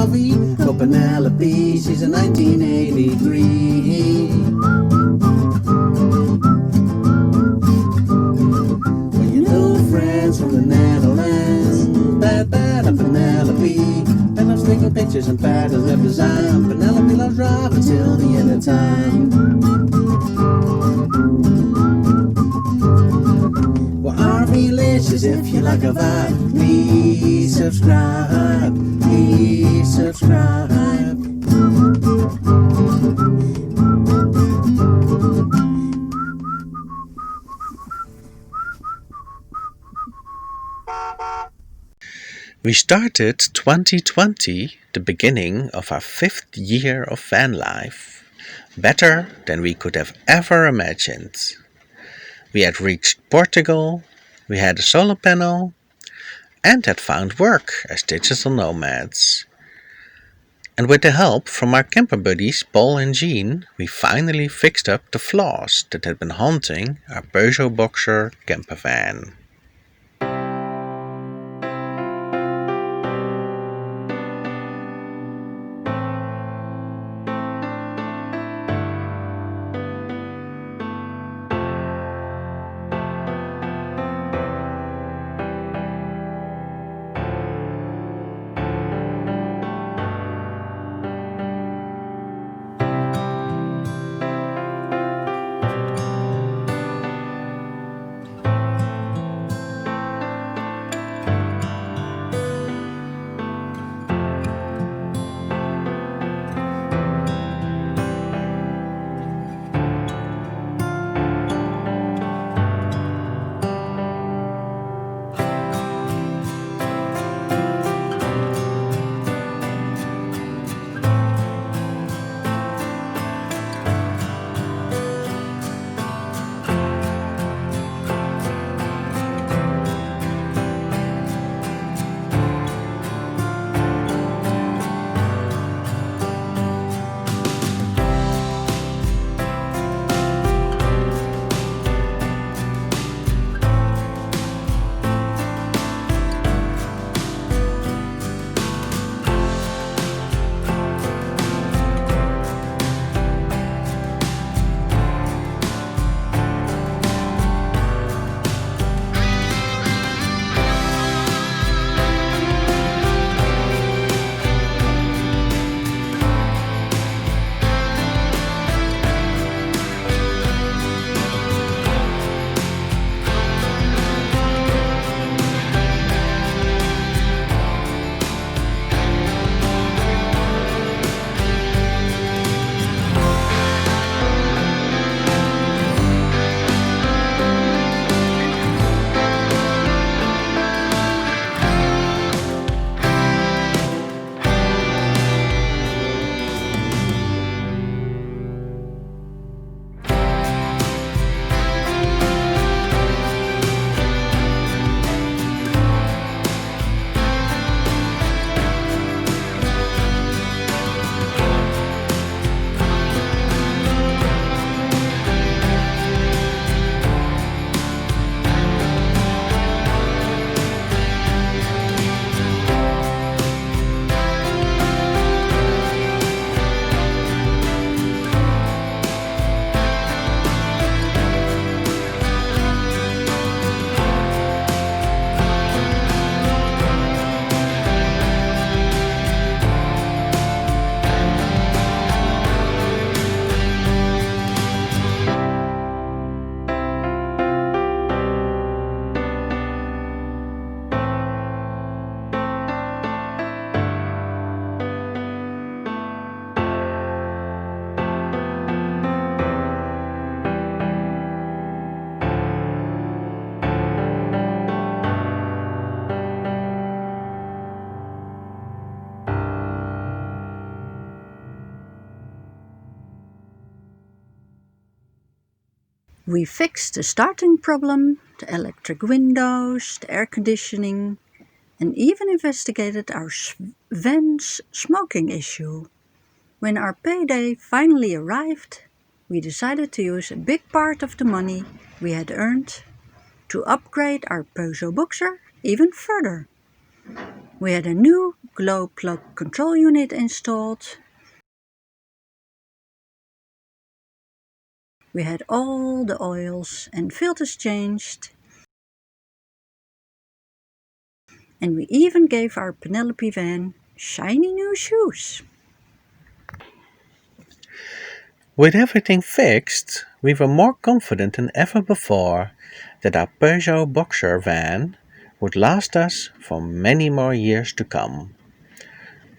RV. Oh, Penelope, she's a 1983. When you know friends from the Netherlands, bad Penelope. And loves taking pictures and patterns of design. Penelope loves driving till the end of time. Well, RV-licious, if you like a vibe, please subscribe, please subscribe. We started 2020, the beginning of our 5th year of van life, better than we could have ever imagined. We had reached Portugal, we had a solar panel, and had found work as digital nomads. And with the help from our camper buddies Paul and Jean, we finally fixed up the flaws that had been haunting our Peugeot Boxer camper van. We fixed the starting problem, the electric windows, the air conditioning, and even investigated our van's smoking issue. When our payday finally arrived, we decided to use a big part of the money we had earned to upgrade our Peugeot Boxer even further. We had a new glow plug control unit installed. We had all the oils and filters changed. And we even gave our Penelope van shiny new shoes. With everything fixed, we were more confident than ever before that our Peugeot Boxer van would last us for many more years to come.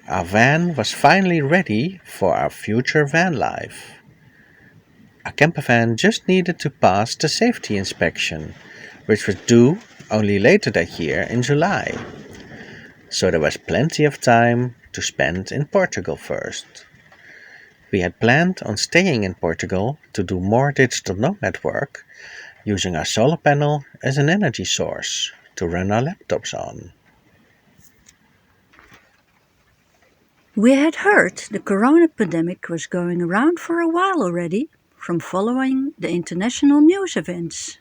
Our van was finally ready for our future van life. Our camper van just needed to pass the safety inspection, which was due only later that year in July. So there was plenty of time to spend in Portugal first. We had planned on staying in Portugal to do more digital nomad work, using our solar panel as an energy source to run our laptops on. We had heard the corona pandemic was going around for a while already from following the international news events,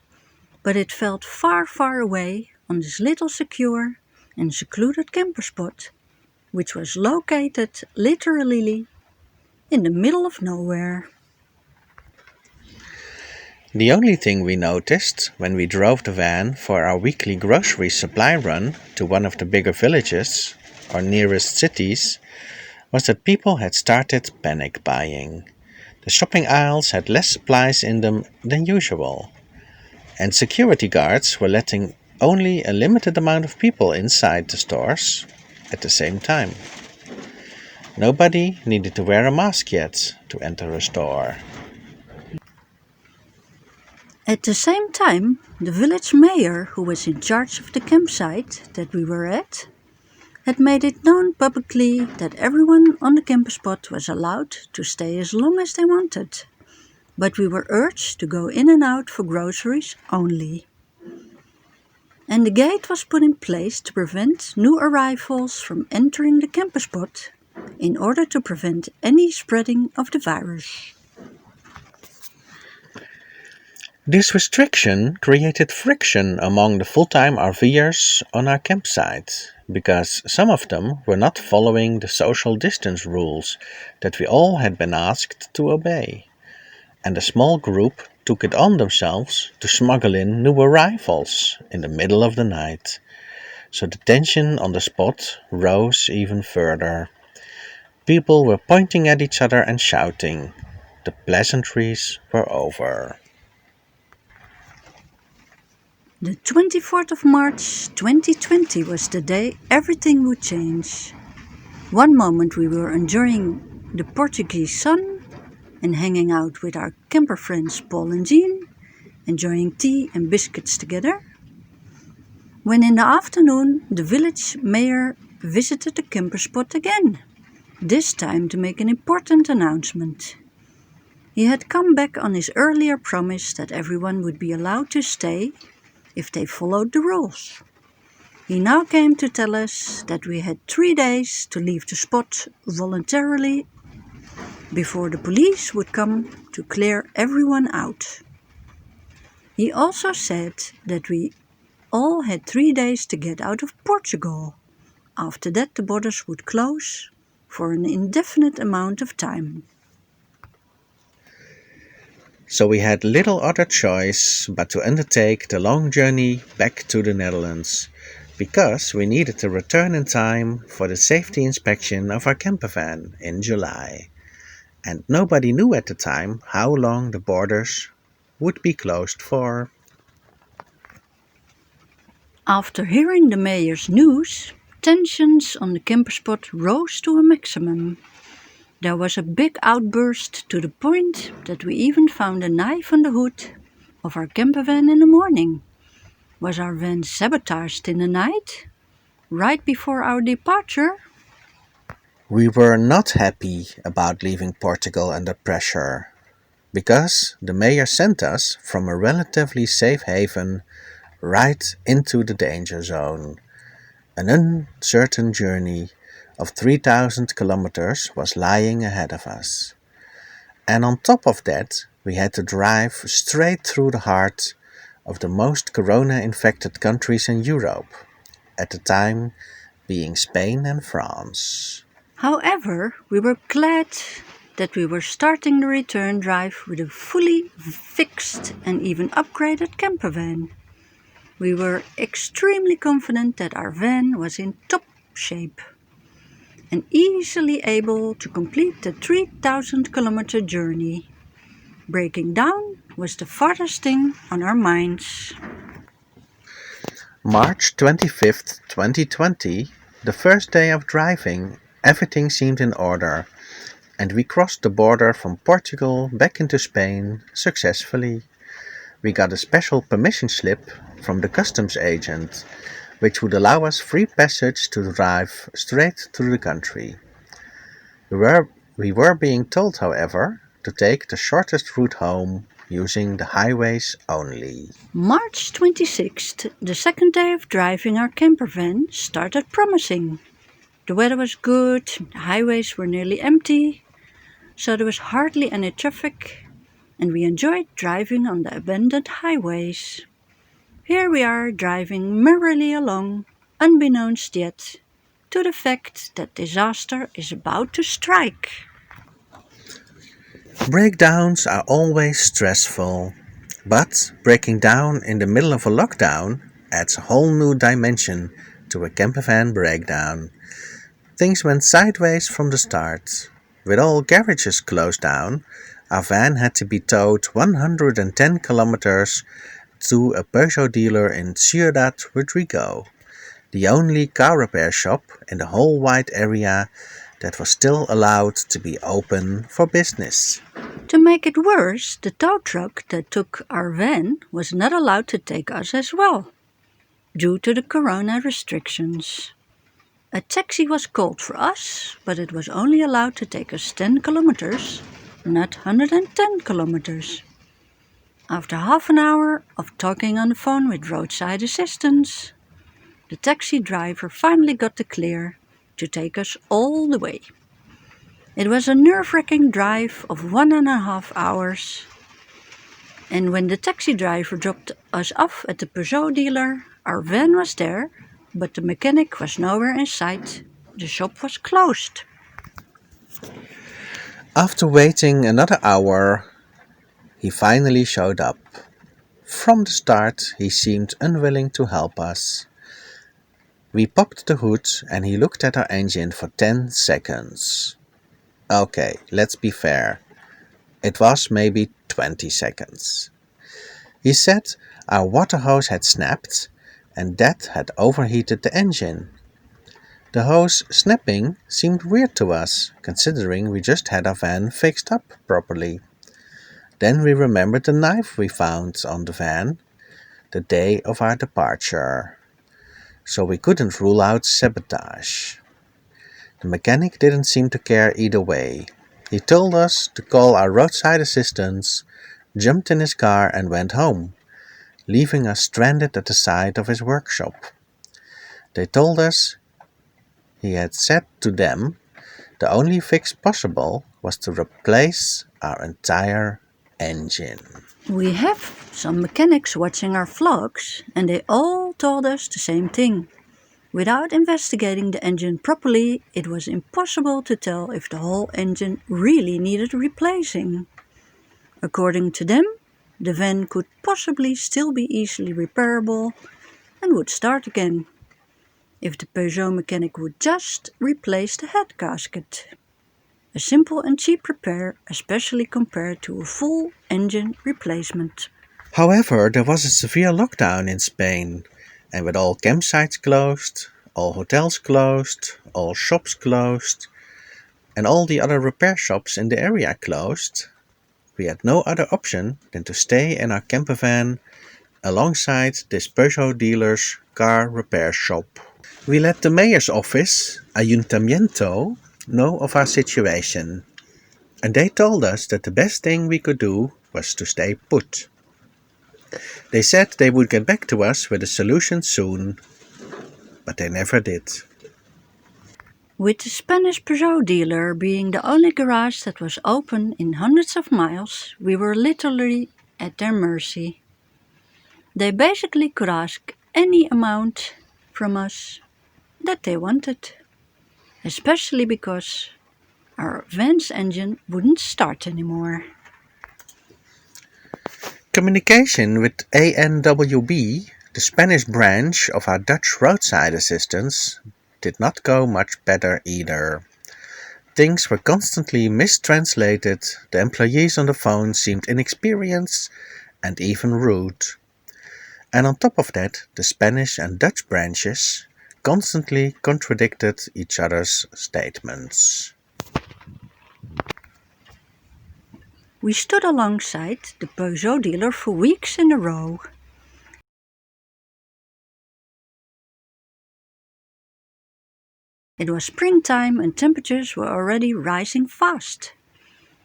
but it felt far, far away on this little secure and secluded camper spot, which was located literally in the middle of nowhere. The only thing we noticed when we drove the van for our weekly grocery supply run to one of the bigger villages or nearest cities was that people had started panic buying. The shopping aisles had less supplies in them than usual, and security guards were letting only a limited amount of people inside the stores at the same time. Nobody needed to wear a mask yet to enter a store. At the same time, the village mayor, who was in charge of the campsite that we were at, had made it known publicly that everyone on the camper spot was allowed to stay as long as they wanted, but we were urged to go in and out for groceries only. And the gate was put in place to prevent new arrivals from entering the camper spot in order to prevent any spreading of the virus. This restriction created friction among the full-time RVers on our campsite, because some of them were not following the social distance rules that we all had been asked to obey, and a small group took it on themselves to smuggle in new arrivals in the middle of the night. So the tension on the spot rose even further. People were pointing at each other and shouting. The pleasantries were over. The 24th of March 2020 was the day everything would change. One moment we were enjoying the Portuguese sun and hanging out with our camper friends Paul and Jean, enjoying tea and biscuits together. When in the afternoon the village mayor visited the camper spot again, this time to make an important announcement. He had come back on his earlier promise that everyone would be allowed to stay if they followed the rules. He now came to tell us that we had 3 days to leave the spot voluntarily before the police would come to clear everyone out. He also said that we all had 3 days to get out of Portugal. After that, the borders would close for an indefinite amount of time. So we had little other choice but to undertake the long journey back to the Netherlands, because we needed to return in time for the safety inspection of our camper van in July. And nobody knew at the time how long the borders would be closed for. After hearing the mayor's news, tensions on the camper spot rose to a maximum. There was a big outburst to the point that we even found a knife on the hood of our camper van in the morning. Was our van sabotaged in the night, right before our departure? We were not happy about leaving Portugal under pressure, because the mayor sent us from a relatively safe haven right into the danger zone. An uncertain journey of 3,000 kilometers was lying ahead of us. And on top of that, we had to drive straight through the heart of the most corona-infected countries in Europe, at the time being Spain and France. However, we were glad that we were starting the return drive with a fully fixed and even upgraded camper van. We were extremely confident that our van was in top shape and easily able to complete the 3,000-kilometer journey. Breaking down was the farthest thing on our minds. March 25th, 2020, the first day of driving, everything seemed in order, and we crossed the border from Portugal back into Spain successfully. We got a special permission slip from the customs agent, which would allow us free passage to drive straight through the country. We were being told, however, to take the shortest route home, using the highways only. March 26th, the second day of driving our camper van, started promising. The weather was good, the highways were nearly empty, so there was hardly any traffic, and we enjoyed driving on the abandoned highways. Here we are driving merrily along, unbeknownst yet to the fact that disaster is about to strike. Breakdowns are always stressful, but breaking down in the middle of a lockdown adds a whole new dimension to a campervan breakdown. Things went sideways from the start. With all garages closed down, our van had to be towed 110 kilometers to a Peugeot dealer in Ciudad Rodrigo, the only car repair shop in the whole wide area that was still allowed to be open for business. To make it worse, the tow truck that took our van was not allowed to take us as well, due to the corona restrictions. A taxi was called for us, but it was only allowed to take us 10 kilometers, not 110 kilometers. After half an hour of talking on the phone with roadside assistance, the taxi driver finally got the clear to take us all the way. It was a nerve-wracking drive of 1.5 hours, and when the taxi driver dropped us off at the Peugeot dealer, our van was there, but the mechanic was nowhere in sight. The shop was closed. After waiting another hour, he finally showed up. From the start, he seemed unwilling to help us. We popped the hood and he looked at our engine for 10 seconds. Okay, let's be fair. It was maybe 20 seconds. He said our water hose had snapped and that had overheated the engine. The hose snapping seemed weird to us, considering we just had our van fixed up properly. Then we remembered the knife we found on the van the day of our departure. So we couldn't rule out sabotage. The mechanic didn't seem to care either way. He told us to call our roadside assistance, jumped in his car and went home, leaving us stranded at the side of his workshop. They told us he had said to them the only fix possible was to replace our entire engine. We have some mechanics watching our vlogs, and they all told us the same thing. Without investigating the engine properly, it was impossible to tell if the whole engine really needed replacing. According to them, the van could possibly still be easily repairable and would start again, if the Peugeot mechanic would just replace the head gasket. A simple and cheap repair, especially compared to a full engine replacement. However, there was a severe lockdown in Spain, and with all campsites closed, all hotels closed, all shops closed, and all the other repair shops in the area closed, we had no other option than to stay in our campervan alongside this Peugeot dealer's car repair shop. We let the mayor's office, Ayuntamiento, know of our situation, and they told us that the best thing we could do was to stay put. They said they would get back to us with a solution soon, but they never did. With the Spanish Peugeot dealer being the only garage that was open in hundreds of miles, we were literally at their mercy. They basically could ask any amount from us, that they wanted, especially because our van's engine wouldn't start anymore. Communication with ANWB, the Spanish branch of our Dutch roadside assistance, did not go much better either. Things were constantly mistranslated, the employees on the phone seemed inexperienced and even rude. And on top of that, the Spanish and Dutch branches constantly contradicted each other's statements. We stood alongside the Peugeot dealer for weeks in a row. It was springtime and temperatures were already rising fast.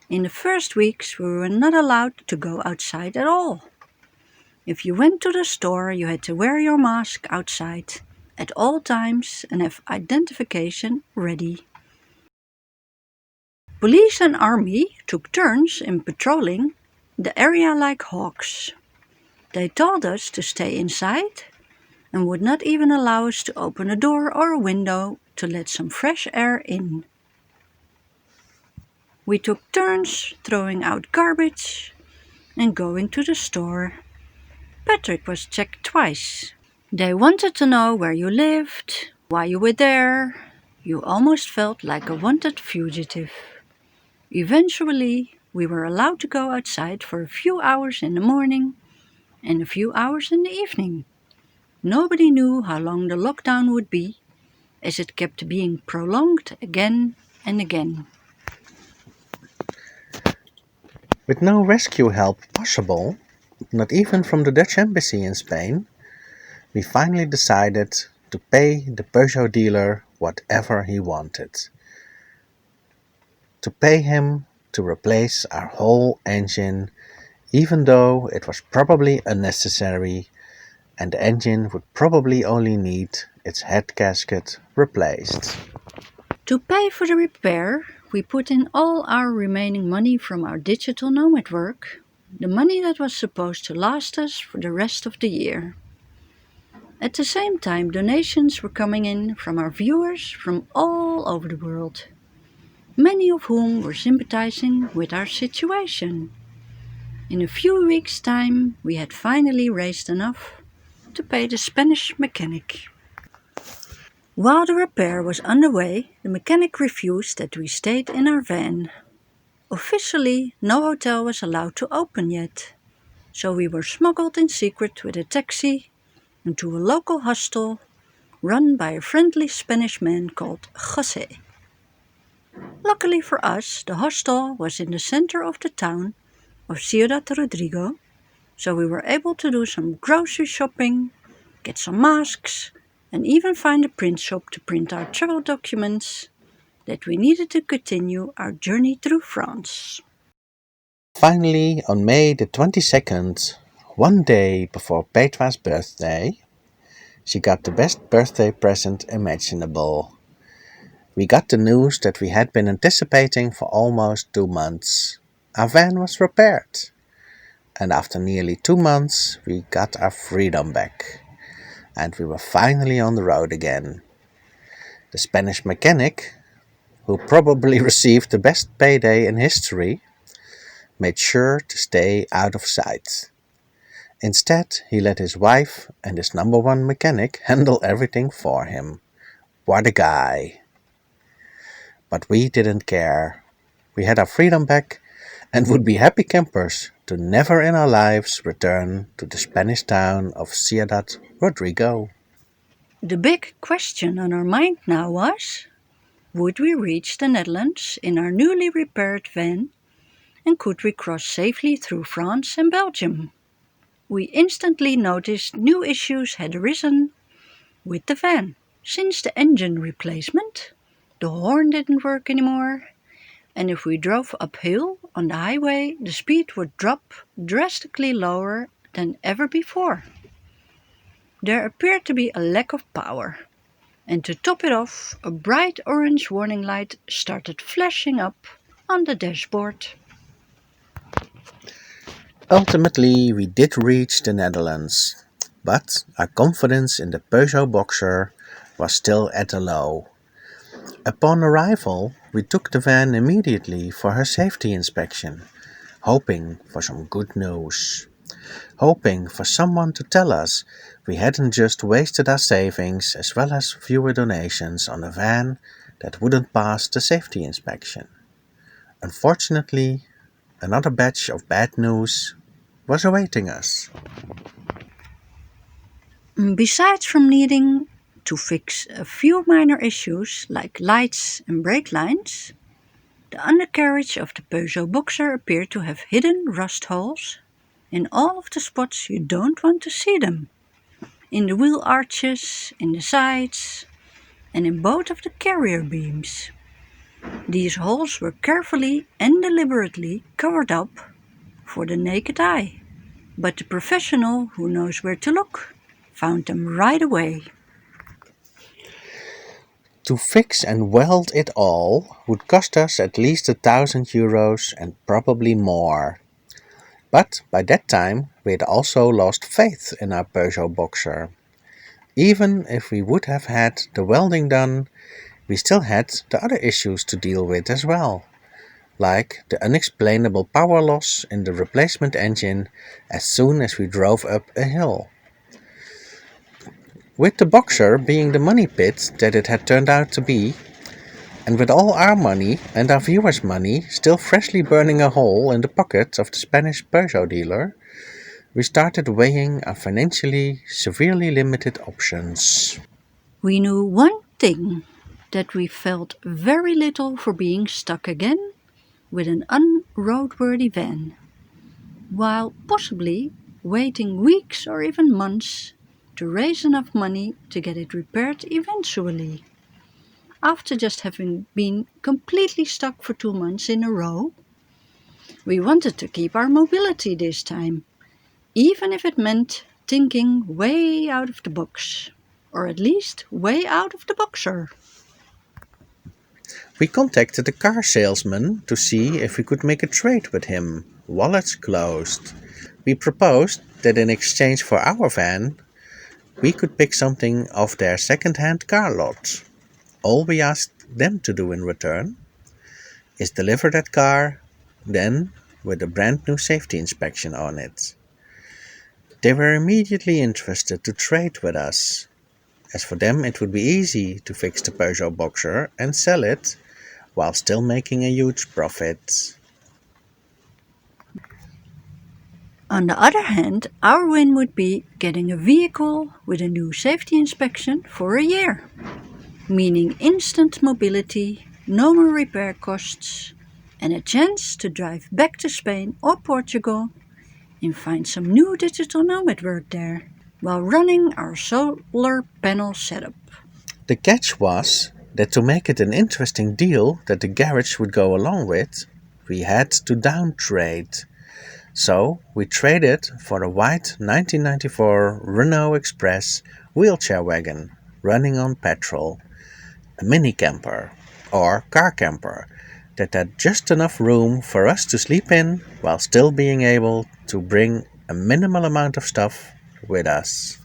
In the first weeks, we were not allowed to go outside at all. If you went to the store, you had to wear your mask outside at all times and have identification ready. Police and army took turns in patrolling the area like hawks. They told us to stay inside and would not even allow us to open a door or a window to let some fresh air in. We took turns throwing out garbage and going to the store. Patrick was checked twice. They wanted to know where you lived, why you were there. You almost felt like a wanted fugitive. Eventually, we were allowed to go outside for a few hours in the morning and a few hours in the evening. Nobody knew how long the lockdown would be, as it kept being prolonged again and again. With no rescue help possible, not even from the Dutch embassy in Spain, we finally decided to pay the Peugeot dealer whatever he wanted. To pay him to replace our whole engine, even though it was probably unnecessary and the engine would probably only need its head gasket replaced. To pay for the repair, we put in all our remaining money from our digital nomad work, the money that was supposed to last us for the rest of the year. At the same time, donations were coming in from our viewers from all over the world, many of whom were sympathizing with our situation. In a few weeks' time, we had finally raised enough to pay the Spanish mechanic. While the repair was underway, the mechanic refused that we stayed in our van. Officially, no hotel was allowed to open yet, so we were smuggled in secret with a taxi into a local hostel run by a friendly Spanish man called José. Luckily for us, the hostel was in the center of the town of Ciudad Rodrigo, so we were able to do some grocery shopping, get some masks, and even find a print shop to print our travel documents that we needed to continue our journey through France. Finally, on May the 22nd, one day before Petra's birthday, she got the best birthday present imaginable. We got the news that we had been anticipating for almost 2 months. Our van was repaired, and after nearly 2 months, we got our freedom back, and we were finally on the road again. The Spanish mechanic, who probably received the best payday in history, made sure to stay out of sight. Instead, he let his wife and his number one mechanic handle everything for him. What a guy! But we didn't care. We had our freedom back and would be happy campers to never in our lives return to the Spanish town of Ciudad Rodrigo. The big question on our mind now was, would we reach the Netherlands in our newly repaired van, and could we cross safely through France and Belgium? We instantly noticed new issues had arisen with the van. Since the engine replacement, the horn didn't work anymore, and if we drove uphill on the highway, the speed would drop drastically lower than ever before. There appeared to be a lack of power, and to top it off, a bright orange warning light started flashing up on the dashboard. Ultimately, we did reach the Netherlands, but our confidence in the Peugeot Boxer was still at a low. Upon arrival, we took the van immediately for her safety inspection, hoping for some good news. Hoping for someone to tell us we hadn't just wasted our savings as well as viewer donations on a van that wouldn't pass the safety inspection. Unfortunately, another batch of bad news was awaiting us. Besides from needing to fix a few minor issues like lights and brake lines, the undercarriage of the Peugeot Boxer appeared to have hidden rust holes in all of the spots you don't want to see them. In the wheel arches, in the sides, and in both of the carrier beams. These holes were carefully and deliberately covered up for the naked eye, but the professional who knows where to look found them right away. To fix and weld it all would cost us at least €1,000 and probably more. But by that time we had also lost faith in our Peugeot Boxer. Even if we would have had the welding done, we still had the other issues to deal with as well, like the unexplainable power loss in the replacement engine as soon as we drove up a hill. With the Boxer being the money pit that it had turned out to be, and with all our money and our viewers' money still freshly burning a hole in the pocket of the Spanish Peugeot dealer, we started weighing our financially severely limited options. We knew one thing, that we felt very little for being stuck again with an unroadworthy van, while possibly waiting weeks or even months to raise enough money to get it repaired eventually. After just having been completely stuck for 2 months in a row, we wanted to keep our mobility this time, even if it meant thinking way out of the box, or at least way out of the Boxer. We contacted a car salesman to see if we could make a trade with him, wallets closed. We proposed that in exchange for our van, we could pick something off their second-hand car lot. All we asked them to do in return is deliver that car, then with a brand new safety inspection on it. They were immediately interested to trade with us, as for them it would be easy to fix the Peugeot Boxer and sell it while still making a huge profit. On the other hand, our win would be getting a vehicle with a new safety inspection for a year, meaning instant mobility, no more repair costs, and a chance to drive back to Spain or Portugal and find some new digital nomad work there, while running our solar panel setup. The catch was that to make it an interesting deal that the garage would go along with, we had to downtrade. So we traded for a white 1994 Renault Express wheelchair wagon running on petrol, a mini camper or car camper that had just enough room for us to sleep in while still being able to bring a minimal amount of stuff with us.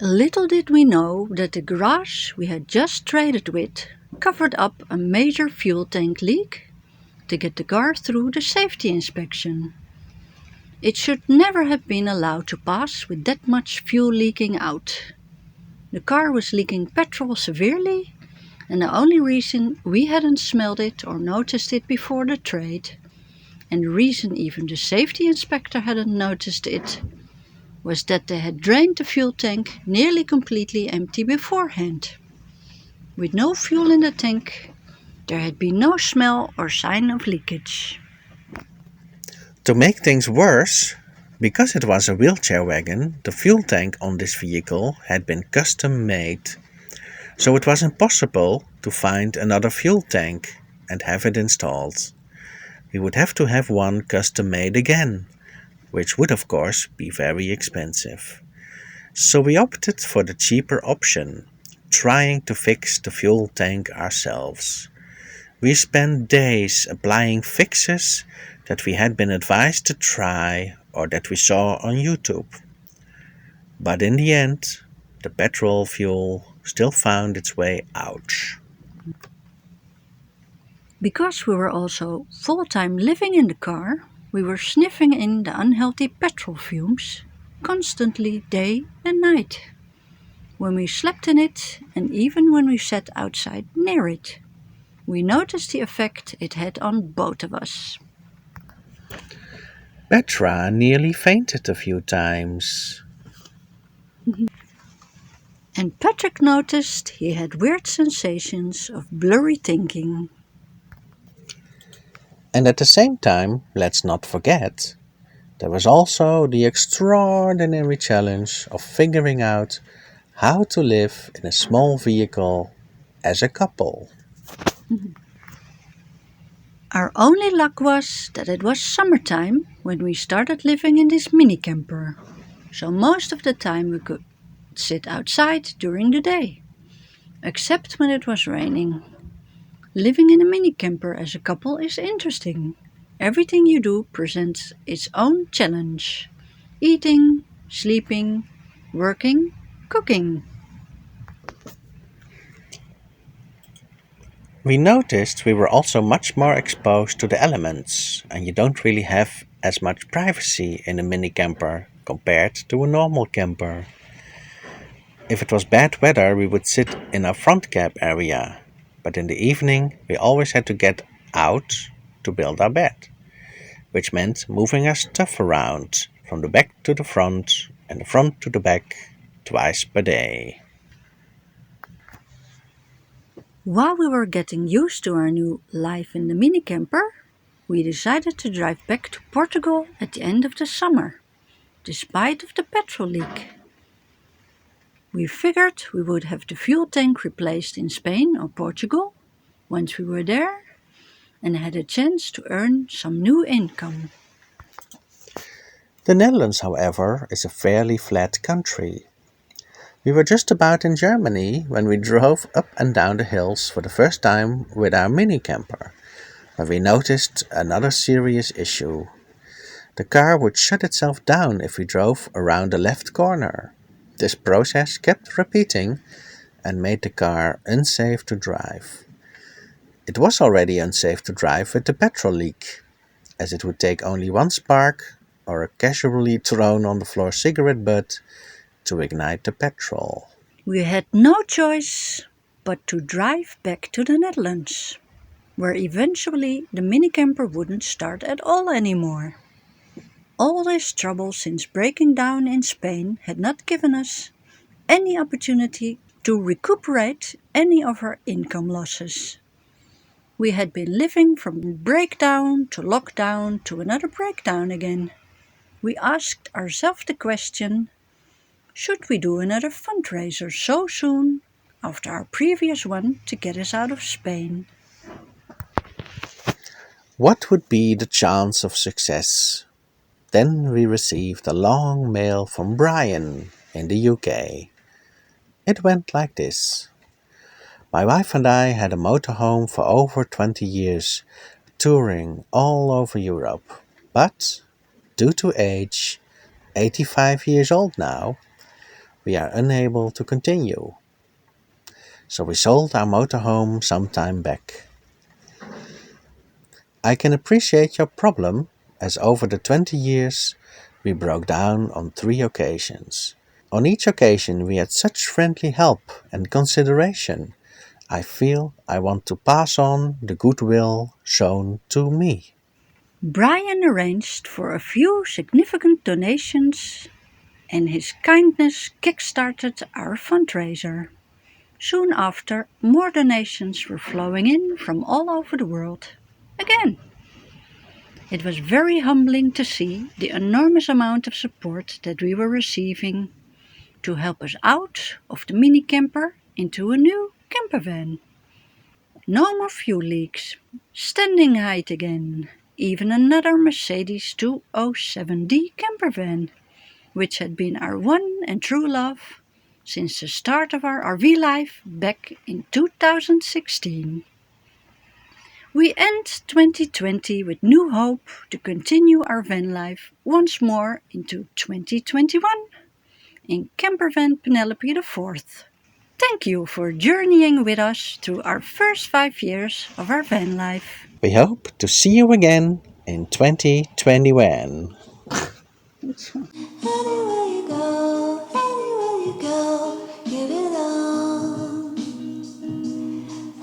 Little did we know that the garage we had just traded with covered up a major fuel tank leak to get the car through the safety inspection. It should never have been allowed to pass with that much fuel leaking out. The car was leaking petrol severely, and the only reason we hadn't smelled it or noticed it before the trade, and the reason even the safety inspector hadn't noticed it, was that they had drained the fuel tank nearly completely empty beforehand. With no fuel in the tank, there had been no smell or sign of leakage. To make things worse, because it was a wheelchair wagon, the fuel tank on this vehicle had been custom made. So it was impossible to find another fuel tank and have it installed. We would have to have one custom made again, which would of course be very expensive. So we opted for the cheaper option, trying to fix the fuel tank ourselves. We spent days applying fixes that we had been advised to try or that we saw on YouTube. But in the end, the petrol fuel still found its way out. Because we were also full-time living in the car, we were sniffing in the unhealthy petrol fumes constantly day and night. When we slept in it, and even when we sat outside near it, we noticed the effect it had on both of us. Petra nearly fainted a few times. And Patrick noticed he had weird sensations of blurry thinking. And at the same time, let's not forget, there was also the extraordinary challenge of figuring out how to live in a small vehicle as a couple. Our only luck was that it was summertime when we started living in this mini camper, so most of the time we could sit outside during the day, except when it was raining. Living in a mini camper as a couple is interesting. Everything you do presents its own challenge: eating, sleeping, working, cooking. We noticed we were also much more exposed to the elements, and you don't really have as much privacy in a mini camper compared to a normal camper. If it was bad weather, we would sit in our front cab area, but in the evening we always had to get out to build our bed, which meant moving our stuff around from the back to the front and the front to the back twice per day. While we were getting used to our new life in the mini camper, we decided to drive back to Portugal at the end of the summer, despite of the petrol leak. We figured we would have the fuel tank replaced in Spain or Portugal once we were there and had a chance to earn some new income. The Netherlands, however, is a fairly flat country. We were just about in Germany when we drove up and down the hills for the first time with our mini camper, when we noticed another serious issue. The car would shut itself down if we drove around the left corner. This process kept repeating and made the car unsafe to drive. It was already unsafe to drive with the petrol leak, as it would take only one spark or a casually thrown on the floor cigarette butt to ignite the petrol. We had no choice but to drive back to the Netherlands, where eventually the mini camper wouldn't start at all anymore. All this trouble since breaking down in Spain had not given us any opportunity to recuperate any of our income losses. We had been living from breakdown to lockdown to another breakdown again. We asked ourselves the question, should we do another fundraiser so soon after our previous one to get us out of Spain? What would be the chance of success? Then we received a long mail from Brian in the UK. It went like this. My wife and I had a motorhome for over 20 years, touring all over Europe. But, due to age, 85 years old now, we are unable to continue. So we sold our motorhome some time back. I can appreciate your problem, as over the 20 years we broke down on 3 occasions. On each occasion we had such friendly help and consideration. I feel I want to pass on the goodwill shown to me. Brian arranged for a few significant donations, and his kindness kick-started our fundraiser. Soon after, more donations were flowing in from all over the world. Again, it was very humbling to see the enormous amount of support that we were receiving to help us out of the mini camper into a new camper van. No more fuel leaks, standing height again, even another Mercedes 207D camper van, which had been our one and true love since the start of our RV life back in 2016. We end 2020 with new hope to continue our van life once more into 2021. in campervan Penelope the Fourth. Thank you for journeying with us through our first 5 years of our van life. We hope to see you again in 2021. Anywhere you go, give it all.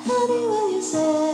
Anywhere you say.